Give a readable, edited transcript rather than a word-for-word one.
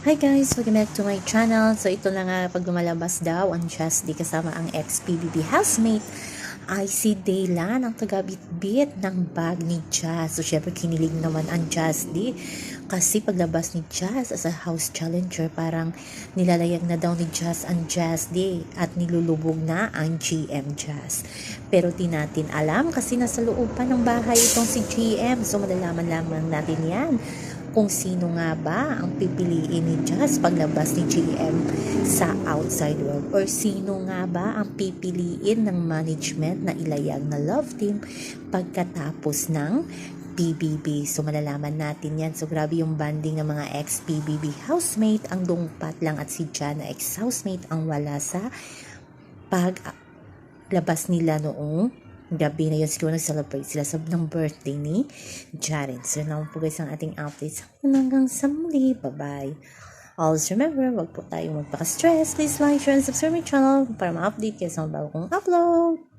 Hi guys! Welcome back to my channel. So ito na nga, pag lumalabas daw ang Just D kasama ang ex-PBB housemate ay si Daylan ang tagabit-bit ng bag ni Jazz. So syempre kinilig naman ang Just D kasi paglabas ni Jazz as a house challenger, parang nilalayag na daw ni Jazz ang Just D at nilulubog na ang GM Jazz. Pero di natin alam kasi nasa loob pa ng bahay itong si GM. So malalaman lamang natin yan kung sino nga ba ang pipiliin ni Jazz paglabas ni GM sa outside world, or sino nga ba ang pipiliin ng management na ilayag na love team pagkatapos ng PBB. So malalaman natin yan. So grabe yung banding ng mga ex-PBB housemate, ang Dungpat lang at si Jan na ex-housemate ang wala sa paglabas nila noong gabi na yun. Siguro nag-celebrate sila ng birthday ni Jaren. So yun lang po guys ang ating updates. Hanggang sa muli. Bye-bye. Always remember, wag po tayong magpaka-stress. Please like, share, and subscribe my channel para ma-update kayo sa mga bago kong upload.